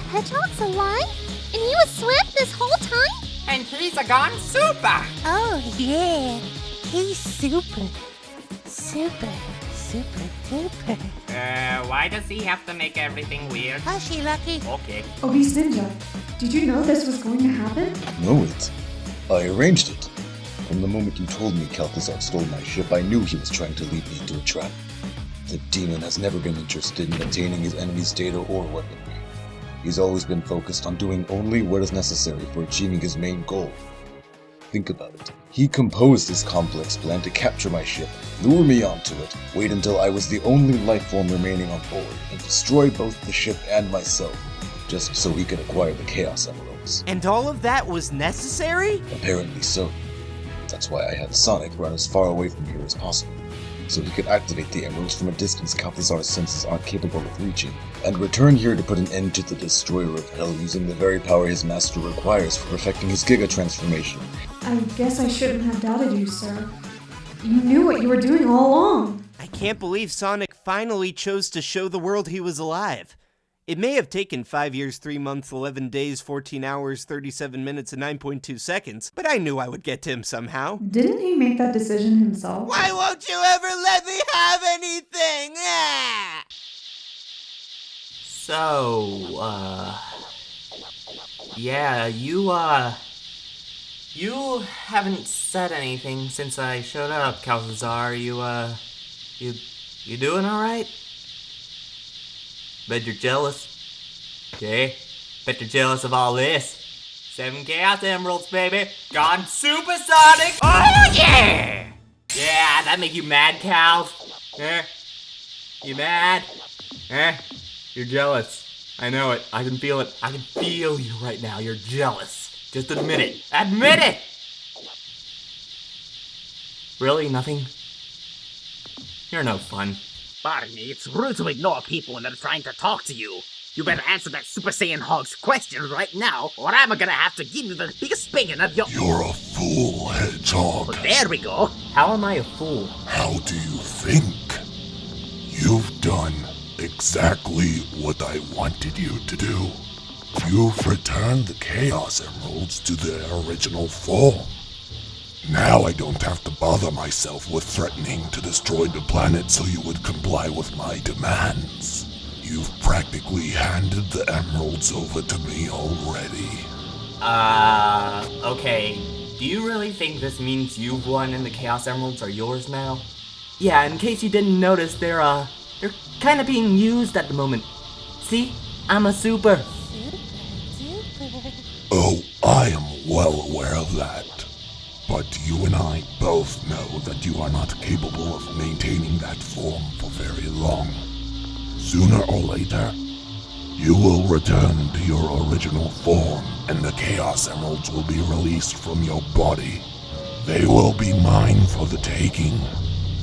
Hedgehog's alive? And he was Swift this whole time? And he's a gone super! Oh, yeah. He's super duper. Why does he have to make everything weird? Hushy, Lucky. Okay. Oh, Beast Ninja, did you know this was going to happen? Know it. I arranged it. From the moment you told me Cazar stole my ship, I knew he was trying to lead me into a trap. The demon has never been interested in obtaining his enemy's data or weaponry. He's always been focused on doing only what is necessary for achieving his main goal. Think about it. He composed this complex plan to capture my ship, lure me onto it, wait until I was the only life form remaining on board, and destroy both the ship and myself, just so he could acquire the Chaos Emeralds. And all of that was necessary? Apparently so. That's why I had Sonic run as far away from here as possible, so he could activate the emeralds from a distance Cazar's senses aren't capable of reaching, and return here to put an end to the Destroyer of Hell using the very power his master requires for perfecting his Giga Transformation. I guess I shouldn't have doubted you, sir. You knew what you were doing all along. I can't believe Sonic finally chose to show the world he was alive. It may have taken 5 years, 3 months, 11 days, 14 hours, 37 minutes, and 9.2 seconds, but I knew I would get to him somehow. Didn't he make that decision himself? Why won't you ever let me have anything? Ah! So, yeah, you haven't said anything since I showed up, Cazar. You doing alright? Bet you're jealous. Okay? Bet you're jealous of all this. 7 Chaos Emeralds, baby. Gone supersonic. Oh, yeah! Yeah, that make you mad, Cal? Eh? You mad? Eh? You're jealous. I know it. I can feel it. I can feel you right now. You're jealous. Just admit it. Admit it! Really? Nothing? You're no fun. Pardon me, it's rude to ignore people when they're trying to talk to you. You better answer that Super Saiyan Hog's question right now, or I'm gonna have to give you the biggest spanking of your— You're a fool, Hedgehog. Well, there we go. How am I a fool? How do you think? You've done exactly what I wanted you to do. You've returned the Chaos Emeralds to their original form. Now I don't have to bother myself with threatening to destroy the planet so you would comply with my demands. You've practically handed the emeralds over to me already. Okay. Do you really think this means you've won and the Chaos Emeralds are yours now? Yeah, in case you didn't notice, they're kind of being used at the moment. See? I'm a super. Oh, I am well aware of that. But you and I both know that you are not capable of maintaining that form for very long. Sooner or later, you will return to your original form, and the Chaos Emeralds will be released from your body. They will be mine for the taking,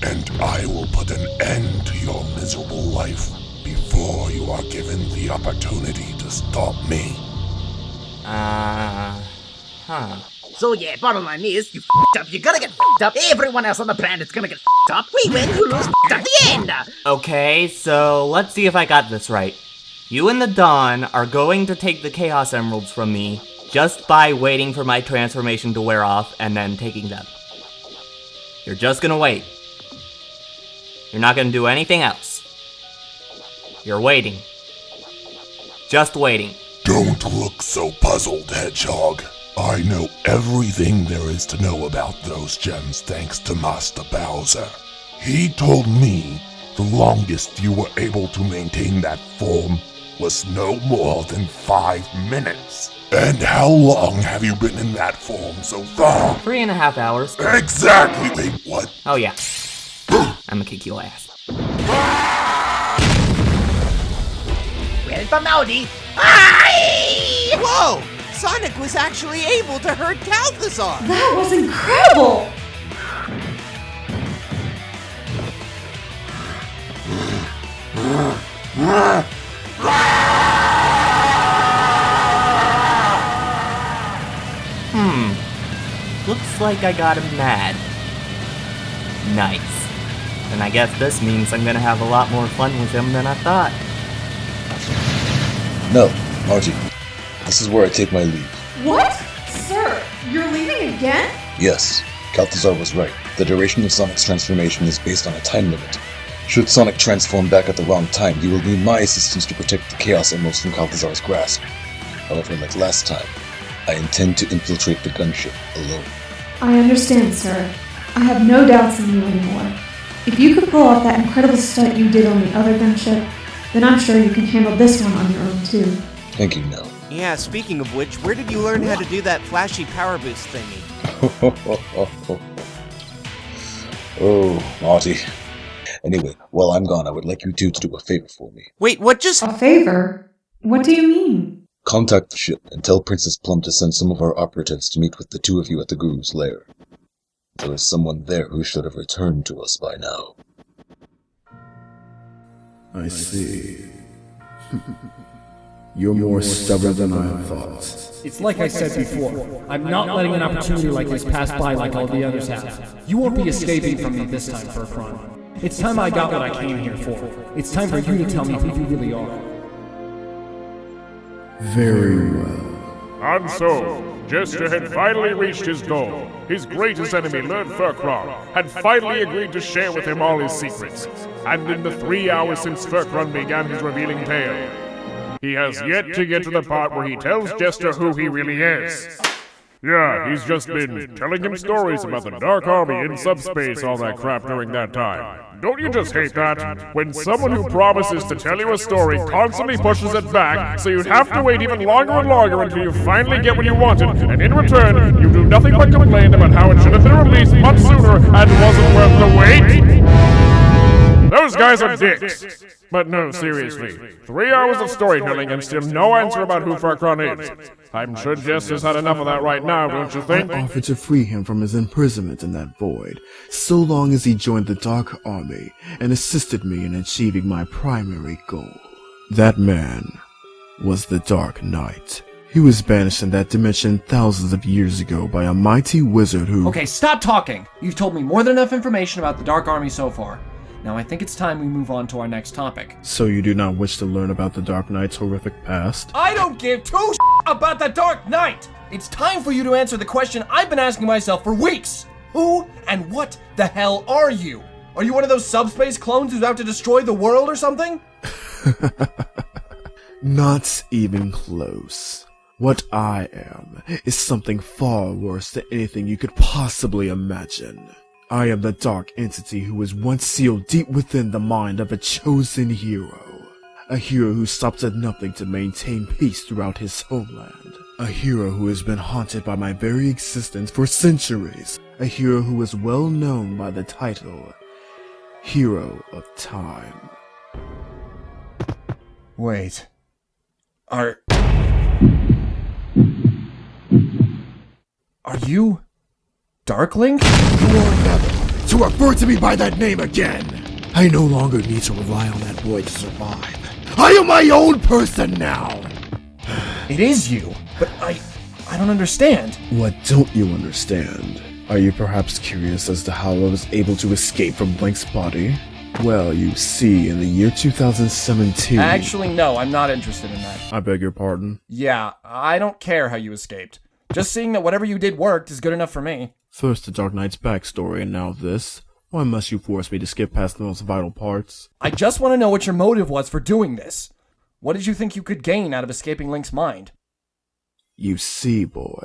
and I will put an end to your miserable life before you are given the opportunity to stop me. So yeah, bottom line is, you f***ed up, you're gonna get f***ed up, everyone else on the planet's gonna get f***ed up, we win, you lose, f***ed up, the end! Okay, so let's see if I got this right. You and the Dawn are going to take the Chaos Emeralds from me just by waiting for my transformation to wear off and then taking them. You're just gonna wait. You're not gonna do anything else. You're waiting. Just waiting. Don't look so puzzled, Hedgehog. I know everything there is to know about those gems thanks to Master Bowser. He told me the longest you were able to maintain that form was no more than 5 minutes. And how long have you been in that form so far? 3.5 hours. Exactly! Wait, what? Oh yeah. I'ma kick your ass. Well, Bamaudy! Aye! Whoa! Sonic was actually able to hurt Cazar! That was incredible! Looks like I got him mad. Nice. And I guess this means I'm gonna have a lot more fun with him than I thought. No, Marty, this is where I take my leave. What? Sir, you're leaving again? Yes, Cazar was right. The duration of Sonic's transformation is based on a time limit. Should Sonic transform back at the wrong time, he will need my assistance to protect the Chaos Emeralds from Cazar's grasp. However, like last time, I intend to infiltrate the gunship alone. I understand, sir. I have no doubts in you anymore. If you could pull off that incredible stunt you did on the other gunship, then I'm sure you can handle this one on your own too. Thank you, Nell. Yeah, speaking of which, where did you learn how to do that flashy power boost thingy? Oh, Marty. Anyway, while I'm gone, I would like you two to do a favor for me. Wait, what just... A favor? What do you mean? Contact the ship and tell Princess Plum to send some of our operatives to meet with the two of you at the Guru's lair. There is someone there who should have returned to us by now. I see. You're more stubborn than I thought. It's like I said before, I'm not letting an opportunity like this pass by like all the others have. You won't be escaping from me this time, Furcron. It's time I got what I came here for. It's time for you to tell me who you really are. Very well. And so, Jester had finally reached his goal. His greatest enemy, Lord Furcron, had finally agreed to share with him all his secrets. And in the 3 hours since Furcron began his revealing tale, he has yet to get to the part where he tells Jester who he really is. Yeah, he's just been telling him stories about the Dark Army in subspace, all that crap during that time. Don't you just hate that? When someone who promises to tell you a story constantly pushes it back, so you'd have to wait even longer and longer until you finally get what you wanted, and in return, you do nothing but complain about how it should have been released much sooner and wasn't worth the wait? Those guys are dicks. But no, seriously. 3 hours of storytelling and still no answer about who Furcron is. I'm sure Jester's had enough of that right now, don't you think? I offered to free him from his imprisonment in that void, so long as he joined the Dark Army and assisted me in achieving my primary goal. That man was the Dark Knight. He was banished in that dimension thousands of years ago by a mighty wizard who— Okay, stop talking! You've told me more than enough information about the Dark Army so far. Now I think it's time we move on to our next topic. So you do not wish to learn about the Dark Knight's horrific past? I don't give two about the Dark Knight! It's time for you to answer the question I've been asking myself for weeks! Who and what the hell are you? Are you one of those subspace clones who's out to destroy the world or something? Not even close. What I am is something far worse than anything you could possibly imagine. I am the dark entity who was once sealed deep within the mind of a chosen hero. A hero who stops at nothing to maintain peace throughout his homeland. A hero who has been haunted by my very existence for centuries. A hero who is well known by the title, Hero of Time. Wait. Are you Darkling? You are never to refer to me by that name again! I no longer need to rely on that boy to survive. I am my own person now! It is you, but I don't understand. What don't you understand? Are you perhaps curious as to how I was able to escape from Blink's body? Well, you see, in the year 2017... Actually, no, I'm not interested in that. I beg your pardon? Yeah, I don't care how you escaped. Just seeing that whatever you did worked is good enough for me. First the Dark Knight's backstory, and now this. Why must you force me to skip past the most vital parts? I just want to know what your motive was for doing this. What did you think you could gain out of escaping Link's mind? You see, boy,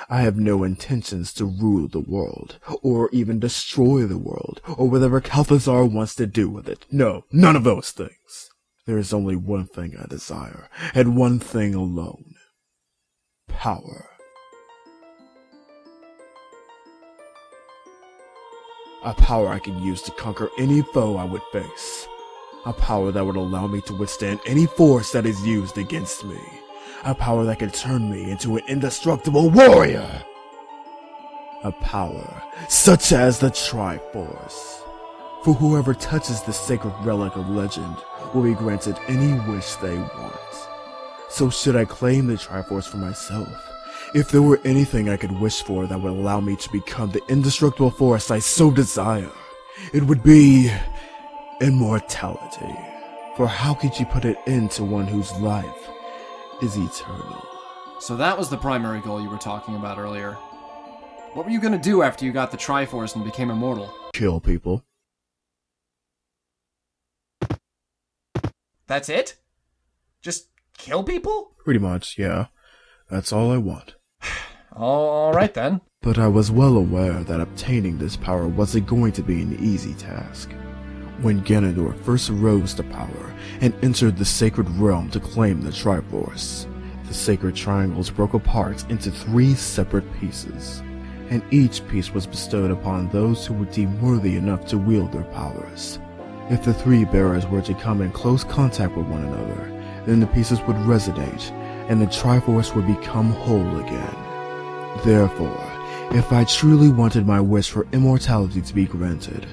I have no intentions to rule the world, or even destroy the world, or whatever Cazar wants to do with it. No, none of those things. There is only one thing I desire, and one thing alone. Power. A power I can use to conquer any foe I would face. A power that would allow me to withstand any force that is used against me. A power that can turn me into an indestructible warrior. A power such as the Triforce. For whoever touches the sacred relic of legend will be granted any wish they want. So should I claim the Triforce for myself? If there were anything I could wish for that would allow me to become the indestructible force I so desire, it would be immortality. For how could you put it into one whose life is eternal. So that was the primary goal you were talking about earlier. What were you gonna do after you got the Triforce and became immortal? Kill people. That's it? Just kill people? Pretty much, yeah. That's all I want. Alright then. But I was well aware that obtaining this power wasn't going to be an easy task. When Ganondorf first rose to power and entered the sacred realm to claim the Triforce, the sacred triangles broke apart into 3 separate pieces, and each piece was bestowed upon those who were deemed worthy enough to wield their powers. If the 3 bearers were to come in close contact with one another, then the pieces would resonate, and the Triforce would become whole again. Therefore, if I truly wanted my wish for immortality to be granted,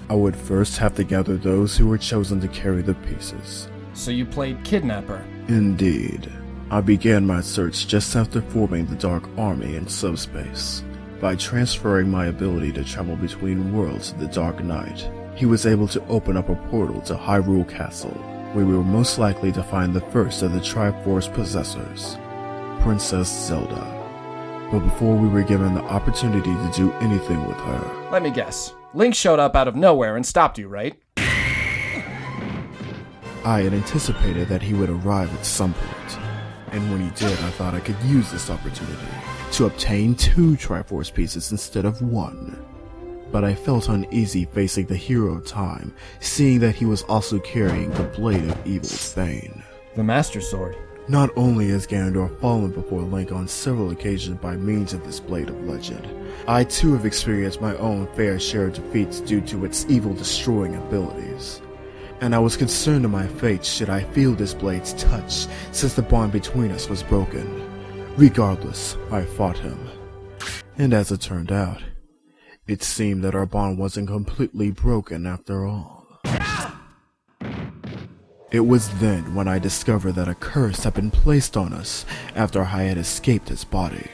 I would first have to gather those who were chosen to carry the pieces. So you played Kidnapper? Indeed. I began my search just after forming the Dark Army in subspace. By transferring my ability to travel between worlds to the Dark Knight, he was able to open up a portal to Hyrule Castle, where we were most likely to find the first of the Triforce possessors, Princess Zelda. But before we were given the opportunity to do anything with her... Let me guess. Link showed up out of nowhere and stopped you, right? I had anticipated that he would arrive at some point, and when he did, I thought I could use this opportunity to obtain 2 Triforce pieces instead of 1. But I felt uneasy facing the hero of time, seeing that he was also carrying the Blade of Evil's Bane. The Master Sword. Not only has Ganondorf fallen before Link on several occasions by means of this Blade of Legend, I too have experienced my own fair share of defeats due to its evil-destroying abilities. And I was concerned of my fate should I feel this blade's touch, since the bond between us was broken. Regardless, I fought him. And as it turned out, it seemed that our bond wasn't completely broken after all. It was then when I discovered that a curse had been placed on us after I had escaped his body.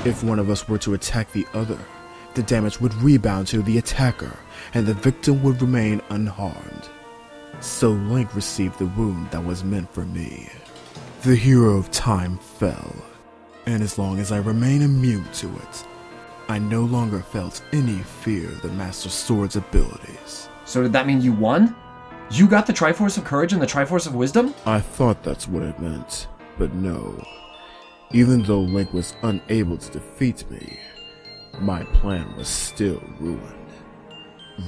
If one of us were to attack the other, the damage would rebound to the attacker, and the victim would remain unharmed. So Link received the wound that was meant for me. The hero of time fell, and as long as I remain immune to it, I no longer felt any fear of the Master Sword's abilities. So did that mean you won? You got the Triforce of Courage and the Triforce of Wisdom? I thought that's what it meant, but no. Even though Link was unable to defeat me, my plan was still ruined.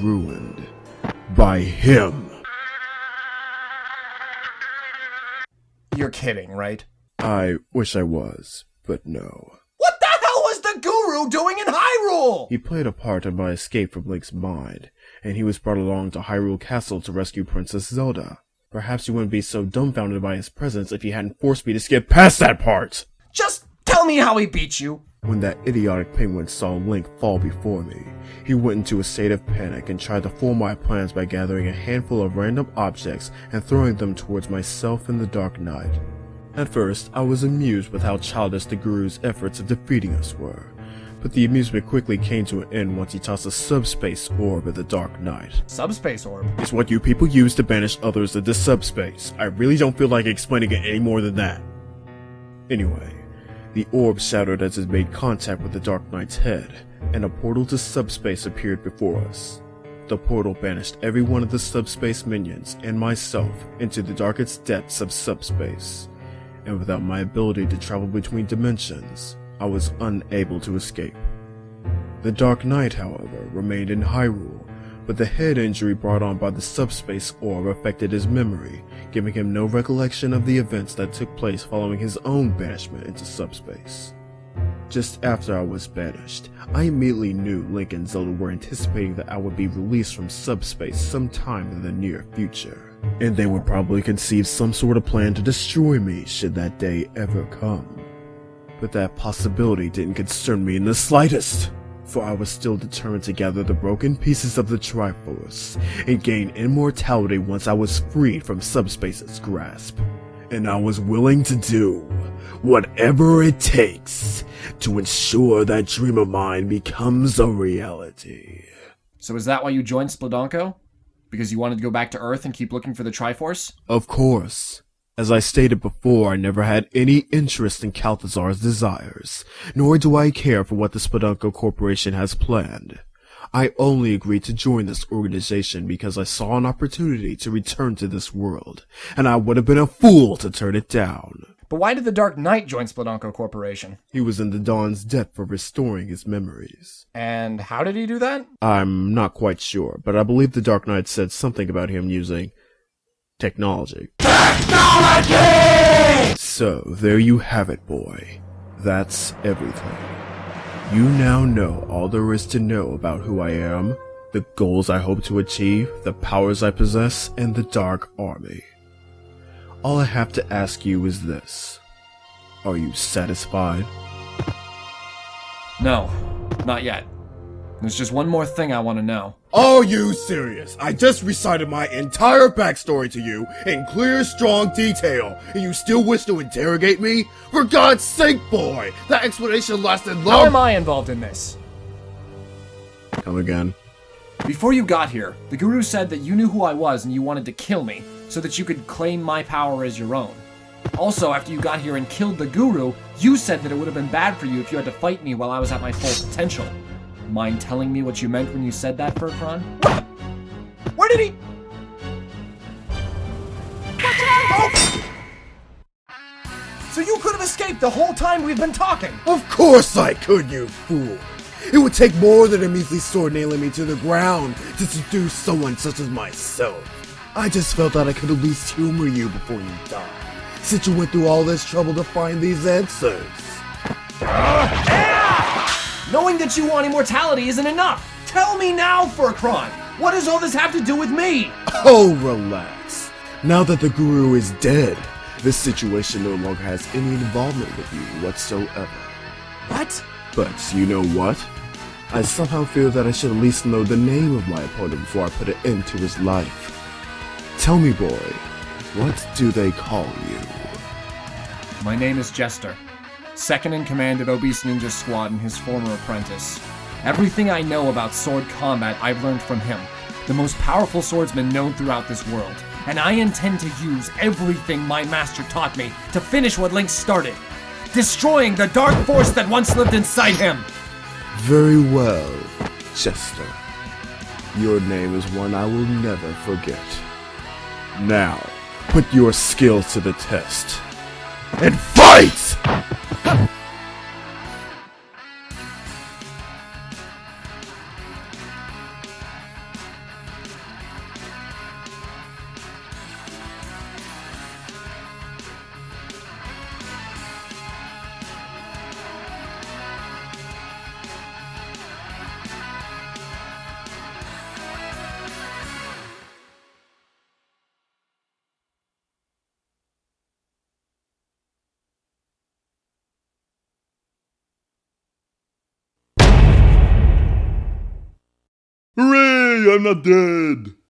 Ruined by him. You're kidding, right? I wish I was, but no. What the hell was the Guru doing in Hyrule? He played a part in my escape from Link's mind, and he was brought along to Hyrule Castle to rescue Princess Zelda. Perhaps you wouldn't be so dumbfounded by his presence if you hadn't forced me to skip past that part! Just tell me how he beat you! When that idiotic penguin saw Link fall before me, he went into a state of panic and tried to foil my plans by gathering a handful of random objects and throwing them towards myself and the Dark Knight. At first, I was amused with how childish the Guru's efforts of defeating us were, but the amusement quickly came to an end once he tossed a subspace orb at the Dark Knight. Subspace orb? It's what you people use to banish others into subspace. I really don't feel like explaining it any more than that. Anyway, the orb shattered as it made contact with the Dark Knight's head, and a portal to subspace appeared before us. The portal banished every one of the subspace minions and myself into the darkest depths of subspace, and without my ability to travel between dimensions, I was unable to escape. The Dark Knight, however, remained in Hyrule, but the head injury brought on by the subspace orb affected his memory, giving him no recollection of the events that took place following his own banishment into subspace. Just after I was banished, I immediately knew Link and Zelda were anticipating that I would be released from subspace sometime in the near future, and they would probably conceive some sort of plan to destroy me should that day ever come. But that possibility didn't concern me in the slightest, for I was still determined to gather the broken pieces of the Triforce and gain immortality once I was freed from subspace's grasp. And I was willing to do whatever it takes to ensure that dream of mine becomes a reality. So is that why you joined Splodonko? Because you wanted to go back to Earth and keep looking for the Triforce? Of course. As I stated before, I never had any interest in Cazar's desires, nor do I care for what the Spelunko Corporation has planned. I only agreed to join this organization because I saw an opportunity to return to this world, and I would have been a fool to turn it down. But why did the Dark Knight join Spelunko Corporation? He was in the Dawn's debt for restoring his memories. And how did he do that? I'm not quite sure, but I believe the Dark Knight said something about him using technology. Technology! So, there you have it, boy. That's everything. You now know all there is to know about who I am, the goals I hope to achieve, the powers I possess, and the Dark Army. All I have to ask you is this. Are you satisfied? No, not yet. There's just one more thing I want to know. Are you serious? I just recited my entire backstory to you in clear, strong detail, and you still wish to interrogate me? For God's sake, boy! That explanation lasted long— How am I involved in this? Come again. Before you got here, the Guru said that you knew who I was and you wanted to kill me, so that you could claim my power as your own. Also, after you got here and killed the Guru, you said that it would have been bad for you if you had to fight me while I was at my full potential. Mind telling me what you meant when you said that, Furkron? Where did he— Oh! So you could have escaped the whole time we've been talking! Of course I could, you fool! It would take more than a measly sword nailing me to the ground to seduce someone such as myself. I just felt that I could at least humor you before you died, since you went through all this trouble to find these answers. Knowing that you want immortality isn't enough! Tell me now, Furkron! What does all this have to do with me? Oh, relax. Now that the Guru is dead, this situation no longer has any involvement with you whatsoever. What? But you know what? I somehow feel that I should at least know the name of my opponent before I put an end to his life. Tell me, boy, what do they call you? My name is Jester, second in command of Obese Ninja Squad and his former apprentice. Everything I know about sword combat I've learned from him, the most powerful swordsman known throughout this world, and I intend to use everything my master taught me to finish what Link started, destroying the dark force that once lived inside him! Very well, Chester. Your name is one I will never forget. Now, put your skills to the test, and fight! Hooray! I'm not dead!